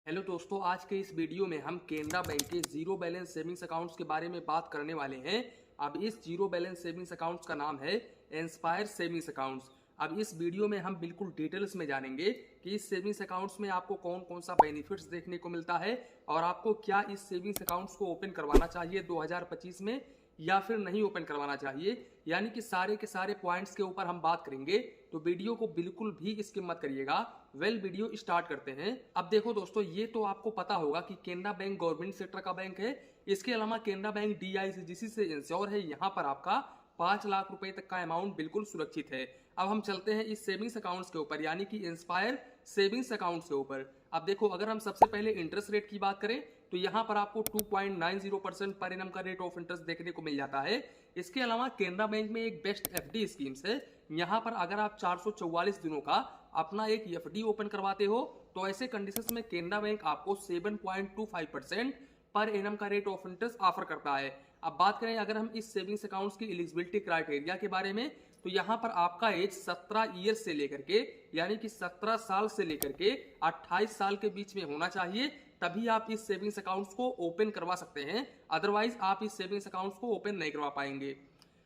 Hello दोस्तों, आज के इस वीडियो में हम केनरा बैंक के जीरो बैलेंस सेविंग्स अकाउंट्स के बारे में बात करने वाले हैं। अब इस जीरो बैलेंस सेविंग्स अकाउंट्स का नाम है इंस्पायर सेविंग्स अकाउंट्स। अब इस वीडियो में हम बिल्कुल डिटेल्स में जानेंगे कि इस सेविंग्स अकाउंट्स में आपको कौन कौन सा बेनिफिट्स देखने को मिलता है और आपको क्या इस सेविंग्स अकाउंट्स को ओपन करवाना चाहिए 2025 में या फिर नहीं ओपन करवाना चाहिए। यानी कि सारे के सारे पॉइंट्स के ऊपर हम बात करेंगे, तो वीडियो को बिल्कुल भी स्किप मत करिएगा। वीडियो स्टार्ट करते हैं। अब देखो दोस्तों, ये तो आपको पता होगा कि केनरा बैंक गवर्नमेंट सेक्टर का बैंक है। इसके अलावा केनरा बैंक DICGC से इंश्योर है। यहाँ पर आपका 5 लाख रुपए तक का अमाउंट बिल्कुल सुरक्षित है। अब हम चलते हैं इस सेविंग्स अकाउंट्स के ऊपर, यानी कि इंस्पायर सेविंग्स अकाउंट्स के ऊपर। अब देखो, अगर हम सबसे पहले इंटरेस्ट रेट की बात करें तो यहाँ पर आपको 2.90% पर एनम का रेट ऑफ इंटरेस्ट देखने को मिल जाता है। इसके अलावा केनरा बैंक में एक बेस्ट FD स्कीम्स है। यहाँ पर अगर आप 444 दिनों का अपना एक FD ओपन करवाते हो तो ऐसे कंडीशंस में केनरा बैंक आपको 7.25% पर एनम का रेट ऑफ इंटरेस्ट ऑफर करता है। अब बात करें अगर हम इस सेविंग्स अकाउंट्स की एलिजिबिलिटी क्राइटेरिया के बारे में, तो यहाँ पर आपका एज 17 ईयर से लेकर के, यानी कि 17 साल से लेकर के 28 साल के बीच में होना चाहिए, तभी आप इस सेविंग्स अकाउंट्स को ओपन करवा सकते हैं। अदरवाइज आप इस सेविंग्स अकाउंट्स को ओपन नहीं करवा पाएंगे।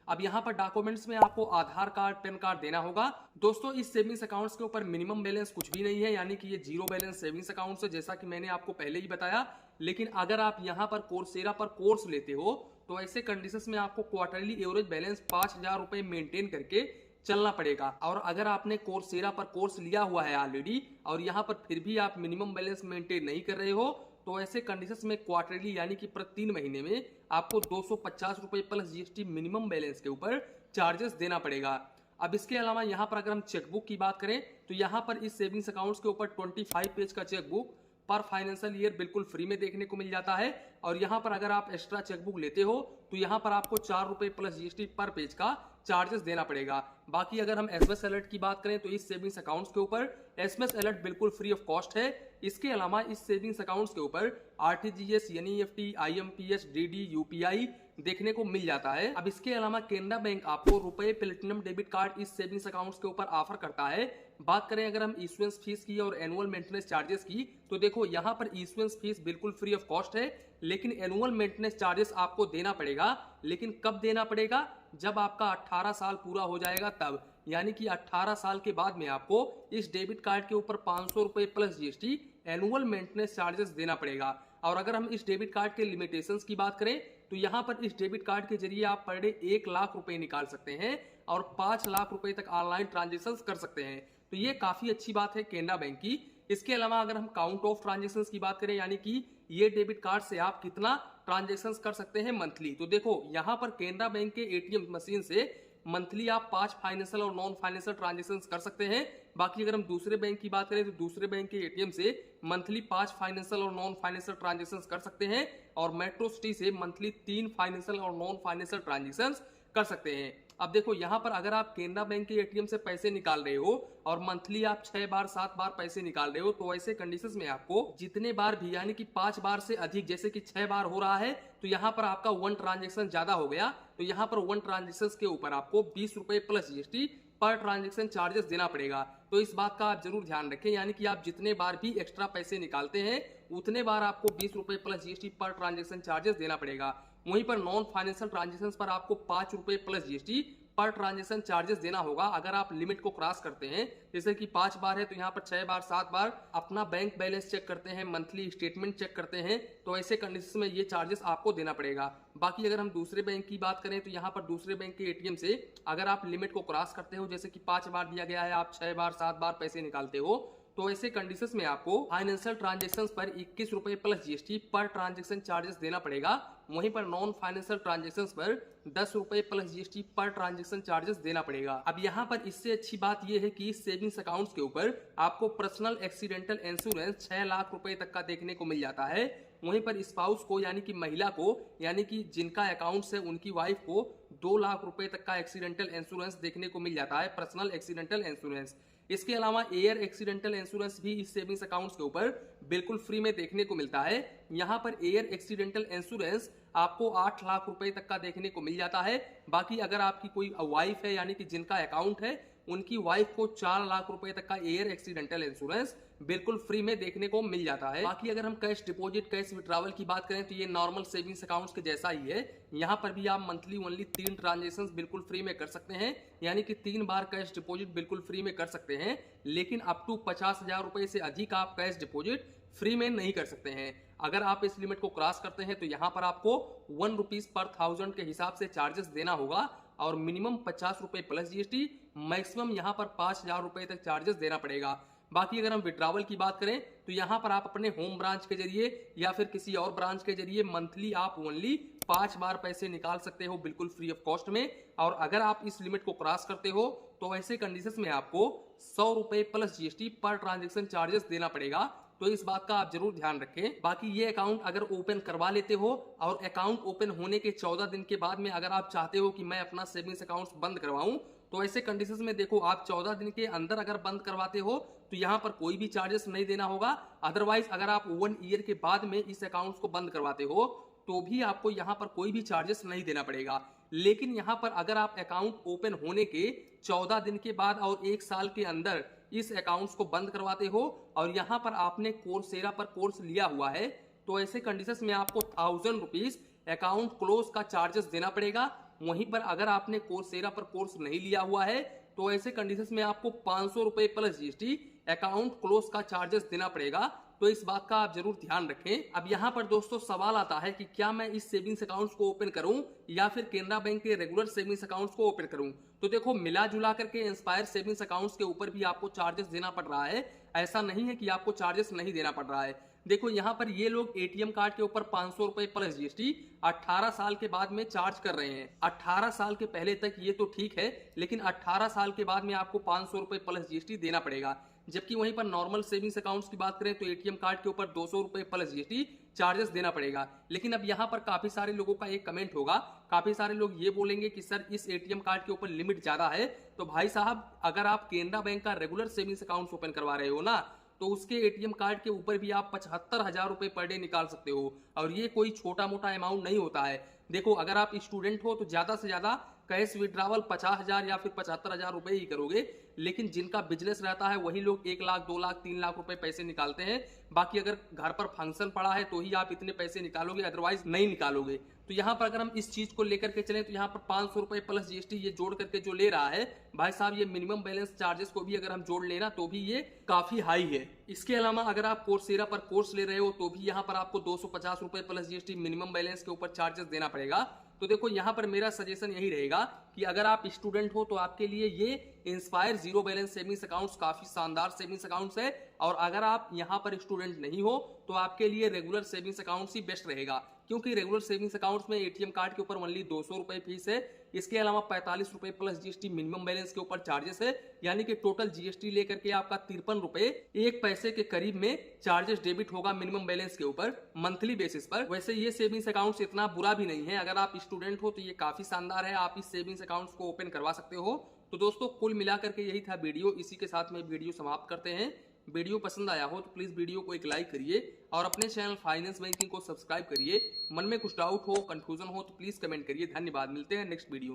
अब यहाँ पर डॉक्यूमेंट्स में आपको आधार कार्ड, पैन कार्ड देना होगा। दोस्तों, इस सेविंग्स अकाउंट्स के ऊपर मिनिमम बैलेंस कुछ भी नहीं है, यानी कि ये जीरो बैलेंस सेविंग्स अकाउंट्स है, जैसा कि मैंने आपको पहले ही बताया। लेकिन अगर आप यहाँ पर कोर्सेरा पर कोर्स लेते हो तो ऐसे कंडीशंस में आपको क्वार्टरली एवरेज बैलेंस 5,000 रुपए मेंटेन करके चलना पड़ेगा। और अगर आपने कोर्सेरा पर कोर्स लिया हुआ है ऑलरेडी और यहाँ पर फिर भी आप मिनिमम बैलेंस मेंटेन नहीं कर रहे हो, तो ऐसे कंडीशंस में क्वार्टरली यानी कि प्रति 3 महीने में आपको 250 रुपए प्लस GST मिनिमम बैलेंस के ऊपर चार्जेस देना पड़ेगा। अब इसके अलावा यहाँ पर अगर हम चेकबुक की बात करें तो यहाँ पर इस सेविंग्स अकाउंट्स के ऊपर 25 पेज का चेकबुक पर फाइनेंशियल ईयर बिल्कुल फ्री में देखने को मिल जाता है। और यहाँ पर अगर आप एक्स्ट्रा चेकबुक लेते हो तो यहाँ पर आपको 4 रुपए प्लस GST पर पेज का चार्जेस देना पड़ेगा। बाकी अगर हम SMS अलर्ट की बात करें तो इस सेविंग्स अकाउंट्स के ऊपर SMS अलर्ट बिल्कुल फ्री ऑफ कॉस्ट है। इसके अलावा इस सेविंग्स अकाउंट्स के ऊपर RTGS, NEFT, IMPS, DD, UPI देखने को मिल जाता है। अब इसके अलावा केनरा बैंक आपको रुपए प्लेटिनम डेबिट कार्ड इस सेविंग्स अकाउंट्स के ऊपर ऑफर करता है। बात करें अगर हम इशुएंस फीस की और एनुअल मेंटेनेंस चार्जेस की, तो देखो यहाँ पर इशुएंस फीस बिल्कुल फ्री ऑफ कॉस्ट है, लेकिन एनुअल मेंटेनेंस चार्जेस आपको देना पड़ेगा। लेकिन कब देना पड़ेगा? जब आपका 18 साल पूरा हो जाएगा तब, यानी कि 18 साल के बाद में आपको इस डेबिट कार्ड के ऊपर 500 रुपए plus GST annual maintenance charges देना पड़ेगा। और अगर हम इस डेबिट कार्ड के लिमिटेशंस की बात करें तो यहाँ पर इस डेबिट कार्ड के जरिए आप पर डे 1 लाख रुपए निकाल सकते हैं और 5 लाख रुपए तक ऑनलाइन ट्रांजेक्शन कर सकते हैं। तो ये काफी अच्छी बात है केनरा बैंक की। इसके अलावा अगर हम काउंट ऑफ ट्रांजेक्शन की बात करें, यानी कि ये डेबिट कार्ड से आप कितना ट्रांजेक्शन कर सकते हैं मंथली, तो देखो यहाँ पर केनरा बैंक के ATM मशीन से मंथली आप 5 फाइनेंशियल और नॉन फाइनेंशियल ट्रांजेक्शन कर सकते हैं। बाकी अगर हम दूसरे बैंक की बात करें तो दूसरे बैंक के ATM से मंथली 5 फाइनेंशियल और नॉन फाइनेंशियल ट्रांजेक्शन कर सकते हैं और मेट्रो सिटी से मंथली 3 फाइनेंशियल और नॉन फाइनेंशियल ट्रांजेक्शन कर सकते हैं। अब देखो यहाँ पर अगर आप केनरा बैंक के ATM से पैसे निकाल रहे हो और मंथली आप 6 बार 7 बार पैसे निकाल रहे हो, तो ऐसे कंडीशंस में आपको जितने बार भी, यानी कि 5 बार से अधिक, जैसे कि 6 बार हो रहा है तो यहाँ पर आपका 1 ट्रांजेक्शन ज्यादा हो गया, तो यहाँ पर 1 ट्रांजेक्शन के ऊपर आपको 20 रुपए plus GST per transaction charges देना पड़ेगा। तो इस बात का आप जरूर ध्यान रखें, यानी कि आप जितने बार भी एक्स्ट्रा पैसे निकालते हैं उतने बार आपको 20 रुपए plus GST per transaction charges देना पड़ेगा। वहीं पर नॉन फाइनेंशियल ट्रांजेक्शन पर आपको 5 रुपए plus GST per transaction charges देना होगा अगर आप लिमिट को क्रॉस करते हैं। जैसे कि 5 बार है तो यहाँ पर 6 बार 7 बार अपना बैंक बैलेंस चेक करते हैं, मंथली स्टेटमेंट चेक करते हैं, तो ऐसे कंडीशन में ये चार्जेस आपको देना पड़ेगा। बाकी अगर हम दूसरे बैंक की बात करें तो यहाँ पर दूसरे बैंक के ATM से अगर आप लिमिट को क्रॉस करते हो, जैसे कि 5 बार दिया गया है, आप 6 बार 7 बार पैसे निकालते हो, तो ऐसे कंडीशंस में आपको फाइनेंशियल ट्रांजेक्शंस पर 21 रुपए plus GST per transaction charges देना पड़ेगा। वहीं पर नॉन फाइनेंशियल ट्रांजेक्शंस पर 10 रुपए plus GST per transaction charges देना पड़ेगा। अब यहाँ पर इससे अच्छी बात यह है कि सेविंग्स अकाउंट्स के ऊपर आपको पर्सनल एक्सीडेंटल इंश्योरेंस 6 लाख रुपए तक का देखने को मिल जाता है। वहीं पर स्पाउस को, यानी कि महिला को, यानी कि जिनका अकाउंट्स है उनकी वाइफ को 2 लाख रुपए तक का एक्सीडेंटल इंश्योरेंस देखने को मिल जाता है, पर्सनल एक्सीडेंटल इंश्योरेंस। इसके अलावा एयर एक्सीडेंटल इंश्योरेंस भी इस सेविंग्स अकाउंट्स के ऊपर बिल्कुल फ्री में देखने को मिलता है। यहाँ पर एयर एक्सीडेंटल इंश्योरेंस आपको 8 लाख रुपए तक का देखने को मिल जाता है। बाकी अगर आपकी कोई वाइफ है, यानी कि जिनका अकाउंट है, उनकी वाइफ को 4 लाख रुपए तक का एयर एक्सीडेंटल इंश्योरेंस बिल्कुल फ्री में देखने को मिल जाता है। बाकी अगर हम कैश डिपॉजिट, कैश विड्रॉवल की बात करें तो ये नॉर्मल सेविंग्स अकाउंट्स के जैसा ही है। यहाँ पर भी आप मंथली ओनली 3 ट्रांजेक्शन बिल्कुल फ्री में कर सकते हैं, यानी कि 3 बार कैश डिपॉजिट बिल्कुल फ्री में कर सकते हैं। लेकिन अप टू 50,000 रुपए से अधिक आप कैश डिपॉजिट फ्री में नहीं कर सकते हैं। अगर आप इस लिमिट को क्रॉस करते हैं तो यहाँ पर आपको 1 रुपीज पर 1000 के हिसाब से चार्जेस देना होगा और मिनिमम 50 रुपए प्लस जीएसटी, मैक्सिमम यहाँ पर 5,000 रुपए तक चार्जेस देना पड़ेगा। बाकी अगर हम विड्रॉवल की बात करें तो यहाँ पर आप अपने होम ब्रांच के जरिए या फिर किसी और ब्रांच के जरिए मंथली आप ओनली 5 बार पैसे निकाल सकते हो बिल्कुल फ्री ऑफ कॉस्ट में। और अगर आप इस लिमिट को क्रॉस करते हो तो ऐसे कंडीशंस में आपको 100 रुपए plus GST per transaction charges देना पड़ेगा। तो इस बात का आप जरूर ध्यान रखें। बाकी ये अकाउंट अगर ओपन करवा लेते हो और अकाउंट ओपन होने के 14 दिन के बाद में अगर आप चाहते हो कि मैं अपना सेविंग्स अकाउंट बंद करवाऊं, तो ऐसे कंडीशंस में देखो आप 14 दिन के अंदर अगर बंद करवाते हो तो यहाँ पर कोई भी चार्जेस नहीं देना होगा। अदरवाइज अगर आप 1 ईयर के बाद में इस अकाउंट को बंद करवाते हो तो भी आपको यहाँ पर कोई भी चार्जेस नहीं देना पड़ेगा। लेकिन यहाँ पर अगर आप अकाउंट ओपन होने के 14 दिन के बाद और 1 साल के अंदर इस अकाउंट्स को बंद करवाते हो और यहाँ पर आपने कोर्सेरा पर कोर्स लिया हुआ है, तो ऐसे कंडीशंस में आपको 1000 रुपीज अकाउंट क्लोज का चार्जेस देना पड़ेगा। वहीं पर अगर आपने कोर्सेरा पर कोर्स नहीं लिया हुआ है तो ऐसे कंडीशंस में आपको 500 रुपए प्लस जीएसटी अकाउंट क्लोज का चार्जेस देना पड़ेगा। तो इस बात का आप जरूर ध्यान रखें। अब यहाँ पर दोस्तों सवाल आता है कि क्या मैं इस सेविंग्स अकाउंट्स को ओपन करूं या फिर केनरा बैंक के रेगुलर सेविंग्स अकाउंट्स को ओपन करूं। तो देखो मिला जुला करके इंस्पायर सेविंग्स अकाउंट्स के ऊपर भी आपको चार्जेस देना पड़ रहा है, ऐसा नहीं है कि आपको चार्जेस नहीं देना पड़ रहा है। देखो यहाँ पर ये लोग एटीएम कार्ड के ऊपर 500 रुपए प्लस जीएसटी 18 साल के बाद में चार्ज कर रहे हैं। 18 साल के पहले तक ये तो ठीक है, लेकिन 18 साल के बाद में आपको 500 रुपए प्लस जीएसटी देना पड़ेगा। जबकि वहीं पर नॉर्मल सेविंग्स अकाउंट्स की बात करें तो एटीएम कार्ड के ऊपर 200 रुपए प्लस जीएसटी चार्जेस देना पड़ेगा। लेकिन अब यहाँ पर काफी सारे लोगों का एक कमेंट होगा, काफी सारे लोग ये बोलेंगे कि सर इस एटीएम कार्ड के ऊपर लिमिट ज्यादा है। तो भाई साहब अगर आप केनरा बैंक का रेगुलर सेविंग्स अकाउंट ओपन करवा रहे हो ना, तो उसके एटीएम कार्ड के ऊपर भी आप 75,000 रुपए पर डे निकाल सकते हो और ये कोई छोटा मोटा अमाउंट नहीं होता है। देखो अगर आप स्टूडेंट हो तो ज्यादा से ज्यादा कैश विड्रॉवल 50,000 या फिर 75,000 रुपए ही करोगे, लेकिन जिनका बिजनेस रहता है वही लोग 1 लाख 2 लाख 3 लाख रुपए पैसे निकालते हैं। बाकी अगर घर पर फंक्शन पड़ा है तो ही आप इतने पैसे निकालोगे, अदरवाइज नहीं निकालोगे। तो यहाँ पर अगर हम इस चीज को लेकर के चलें तो यहाँ पर 500 रुपए प्लस जीएसटी ये जोड़ करके जो ले रहा है भाई साहब, ये मिनिमम बैलेंस चार्जेस को भी अगर हम जोड़ लेना तो भी ये काफी हाई है। इसके अलावा अगर आप कोर्सेरा पर कोर्स ले रहे हो तो भी यहाँ पर आपको 250 रुपए प्लस जीएसटी मिनिमम बैलेंस के ऊपर चार्जेस देना पड़ेगा। तो देखो यहाँ पर मेरा सजेशन यही रहेगा कि अगर आप स्टूडेंट हो तो आपके लिए ये inspire zero balance savings accounts काफी शानदार सेविंग्स अकाउंट्स है, और अगर आप यहाँ पर स्टूडेंट नहीं हो तो आपके लिए रेगुलर सेविंग्स अकाउंट्स ही बेस्ट रहेगा। क्योंकि रेगुलर सेविंग्स अकाउंट्स में एटीएम कार्ड के ऊपर ओनली 200 रुपए फीस है, इसके अलावा 45 रुपए प्लस जीएसटी मिनिमम बैलेंस के ऊपर चार्जेस है, यानी कि टोटल जीएसटी लेकर के आपका 53 रुपए 1 पैसे के करीब में चार्जेस डेबिट होगा मिनिमम बैलेंस के ऊपर मंथली बेसिस पर। वैसे ये सेविंग्स अकाउंट्स इतना बुरा भी नहीं है, अगर आप स्टूडेंट हो तो ये काफी शानदार है, आप इस सेविंग्स अकाउंट्स को ओपन करवा सकते हो। तो दोस्तों कुल मिलाकर के यही था वीडियो, इसी के साथ में वीडियो समाप्त करते हैं। वीडियो पसंद आया हो तो प्लीज वीडियो को एक लाइक करिए और अपने चैनल फाइनेंस बैंकिंग को सब्सक्राइब करिए। मन में कुछ डाउट हो, कंफ्यूजन हो तो प्लीज कमेंट करिए। धन्यवाद, मिलते हैं नेक्स्ट वीडियो।